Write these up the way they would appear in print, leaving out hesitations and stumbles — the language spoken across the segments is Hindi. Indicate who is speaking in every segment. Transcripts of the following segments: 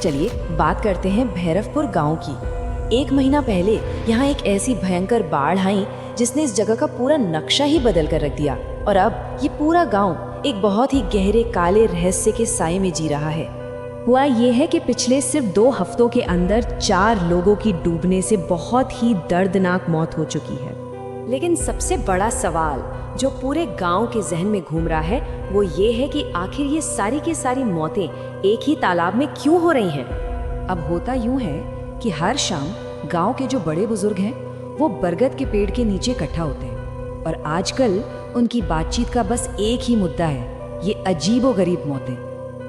Speaker 1: चलिए बात करते हैं भैरवपुर गांव की। 1 महीना पहले यहाँ एक ऐसी भयंकर बाढ़ आई जिसने इस जगह का पूरा नक्शा ही बदल कर रख दिया और अब ये पूरा गांव एक बहुत ही गहरे काले रहस्य के साए में जी रहा है।
Speaker 2: हुआ ये है कि पिछले सिर्फ 2 हफ्तों के अंदर 4 लोगों की डूबने से बहुत ही दर्दनाक मौत हो चुकी है।
Speaker 1: लेकिन सबसे बड़ा सवाल जो पूरे गांव के जहन में घूम रहा है वो ये है कि आखिर ये सारी की सारी मौतें एक ही तालाब में क्यों हो रही हैं? अब होता यूं है कि हर शाम गांव के जो बड़े बुजुर्ग हैं वो बरगद के पेड़ के नीचे इकट्ठा होते हैं और आजकल उनकी बातचीत का बस एक ही मुद्दा है, ये अजीबोगरीब मौतें।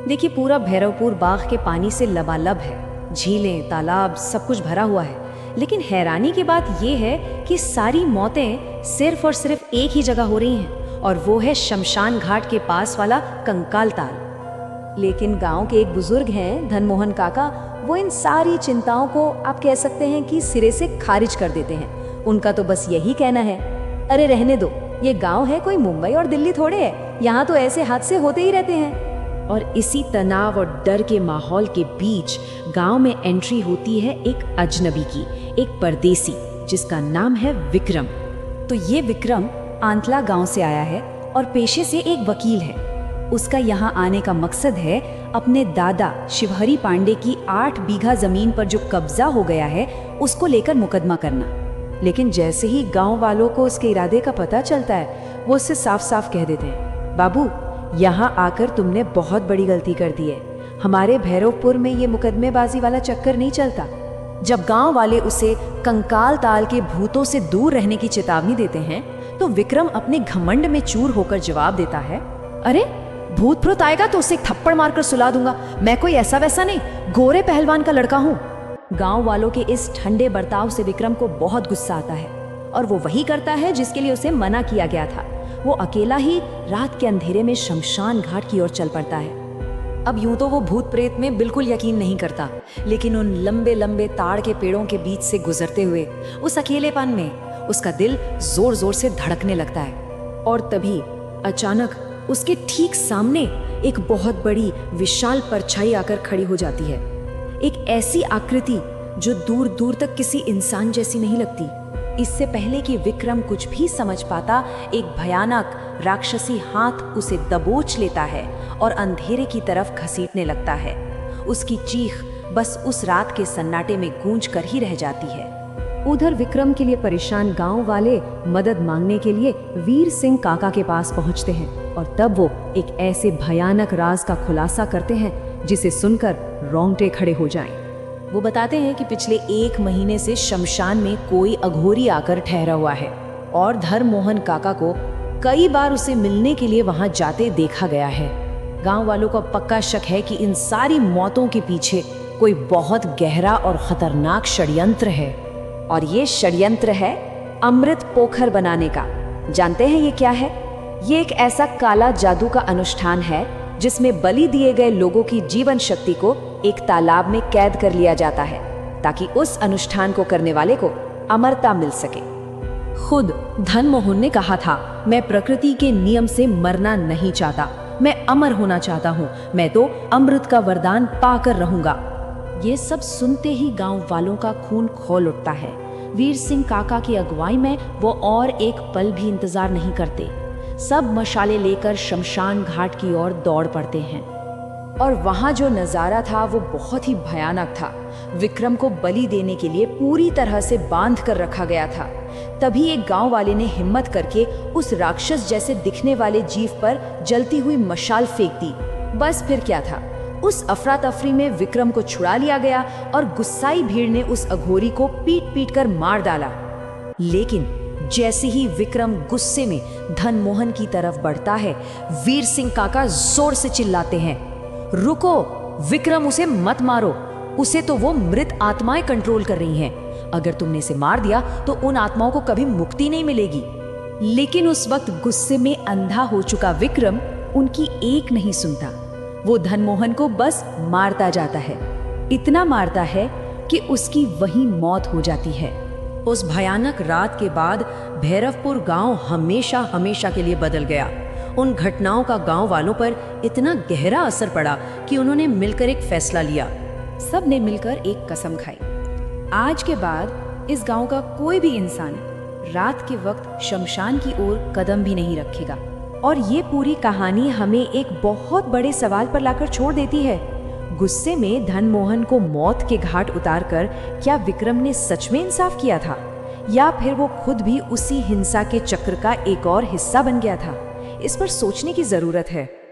Speaker 1: देखिए पूरा भैरवपुर बाग के पानी से लबालब है, झीलें, तालाब सब कुछ भरा हुआ है, लेकिन हैरानी की बात यह है कि सारी मौतें सिर्फ और सिर्फ एक ही जगह हो रही हैं और वो है शमशान घाट के पास वाला कंकाल ताल।
Speaker 2: लेकिन गांव के एक बुजुर्ग हैं धनमोहन काका, वो इन सारी चिंताओं को आप कह सकते हैं कि सिरे से खारिज कर देते हैं। उनका तो बस यही कहना है, अरे रहने दो, ये गांव है, कोई मुंबई और दिल्ली थोड़े है, यहाँ तो ऐसे हादसे होते ही रहते हैं।
Speaker 1: और इसी तनाव और डर के माहौल के बीच गांव में एंट्री होती है एक अजनबी की, एक परदेसी जिसका नाम है विक्रम।
Speaker 2: तो ये विक्रम आंतला गांव से आया है और पेशे से एक वकील है। उसका यहाँ आने का मकसद है अपने दादा शिवहरी पांडे की 8 बीघा जमीन पर जो कब्जा हो गया है उसको लेकर मुकदमा करना। लेकिन जैसे ही गांव वालों को उसके इरादे का पता चलता है वो उससे साफ साफ कह देते हैं, बाबू यहाँ आकर तुमने बहुत बड़ी गलती कर दी है, हमारे भैरवपुर में ये मुकदमेबाजी वाला चक्कर नहीं चलता।
Speaker 1: जब गांव वाले उसे कंकाल ताल के भूतों से दूर रहने की चेतावनी देते हैं तो विक्रम अपने घमंड में चूर होकर जवाब देता है, अरे भूत प्रेत आएगा तो उसे एक थप्पड़ मारकर सुला दूंगा, मैं कोई ऐसा वैसा नहीं, गोरे पहलवान का लड़का हूँ।
Speaker 2: गांव वालों के इस ठंडे बर्ताव से विक्रम को बहुत गुस्सा आता है और वो वही करता है जिसके लिए उसे मना किया गया था। वो अकेला ही रात के अंधेरे में शमशान घाट की ओर चल पड़ता है।
Speaker 1: अब यूं तो वो भूत प्रेत में बिल्कुल यकीन नहीं करता, लेकिन उन लंबे लंबे ताड़ के पेड़ों के बीच से गुजरते हुए उस अकेलेपन में उसका दिल जोर जोर से धड़कने लगता है। और तभी अचानक उसके ठीक सामने एक बहुत बड़ी विशाल परछाई आकर खड़ी हो जाती है, एक ऐसी आकृति जो दूर दूर तक किसी इंसान जैसी नहीं लगती। इससे पहले कि विक्रम कुछ भी समझ पाता, एक भयानक राक्षसी हाथ उसे दबोच लेता है और अंधेरे की तरफ घसीटने लगता है। उसकी चीख बस उस रात के सन्नाटे में गूंज कर ही रह जाती है।
Speaker 2: उधर विक्रम के लिए परेशान गांव वाले मदद मांगने के लिए वीर सिंह काका के पास पहुंचते हैं और तब वो एक ऐसे भयानक राज का खुलासा करते हैं जिसे सुनकर रोंगटे खड़े हो जाएं।
Speaker 1: वो बताते हैं कि पिछले 1 महीने से शमशान में कोई अघोरी आकर ठहरा हुआ है और धनमोहन काका को कई बार उसे मिलने के लिए वहां जाते देखा गया है। गांव वालों को पक्का शक है कि इन सारी मौतों के पीछे कोई बहुत गहरा और खतरनाक षड्यंत्र है, और ये षड्यंत्र है अमृत पोखर बनाने का। जानते हैं ये क्या है? ये एक ऐसा काला जादू का अनुष्ठान है जिसमें बलि दिए गए लोगों की जीवन शक्ति को एक तालाब में कैद कर लिया जाता है ताकि उस अनुष्ठान को करने वाले को अमरता मिल सके।
Speaker 2: खुद धनमोहन ने कहा था, मैं प्रकृति के नियम से मरना नहीं चाहता, मैं अमर होना चाहता हूँ, मैं तो अमृत का वरदान पाकर रहूंगा।
Speaker 1: ये सब सुनते ही गांव वालों का खून खौल उठता है। वीर सिंह काका की अगुवाई में वो और एक पल भी इंतजार नहीं करते। सब मशाले लेकर शमशान घाट की ओर दौड़ पड़ते हैं और वहां जो नजारा था वो बहुत ही भयानक था। विक्रम को बलि देने के लिए पूरी तरह से बांध कर रखा गया था। तभी एक गांव वाले ने हिम्मत करके उस राक्षस जैसे दिखने वाले जीव पर जलती हुई मशाल फेंक दी। बस फिर क्या था, उस अफरा तफरी में विक्रम को छुड़ा लिया गया और गुस्साई भीड़ ने उस अघोरी को पीट पीट कर मार डाला। लेकिन जैसे ही विक्रम गुस्से में धनमोहन की तरफ बढ़ता है, वीर सिंह काका जोर से चिल्लाते हैं, रुको विक्रम, उसे मत मारो, उसे तो वो मृत आत्माएं कंट्रोल कर रही हैं। अगर तुमने इसे मार दिया तो उन आत्माओं को कभी मुक्ति नहीं मिलेगी।
Speaker 2: लेकिन उस वक्त गुस्से में अंधा हो चुका विक्रम उनकी एक नहीं सुनता। वो धनमोहन को बस मारता जाता है, इतना मारता है कि उसकी वहीं मौत हो जाती है।
Speaker 1: उस भयानक रात के बाद भैरवपुर गांव हमेशा हमेशा के लिए बदल गया। उन घटनाओं का गांव वालों पर इतना गहरा असर पड़ा कि उन्होंने मिलकर एक फैसला लिया।
Speaker 2: सब ने मिलकर एक कसम खाई। आज के बाद इस गांव का कोई भी इंसान रात के वक्त शमशान की ओर कदम भी नहीं रखेगा। और ये पूरी कहानी हमें एक बहुत बड़े सवाल पर लाकर छोड़ देती है। गुस्से में धनमोहन को मौत के घाट उतारकर क्या विक्रम ने सच में इंसाफ किया था, या फिर वो खुद भी उसी हिंसा के चक्र का एक और हिस्सा बन गया था? इस पर सोचने की जरूरत है।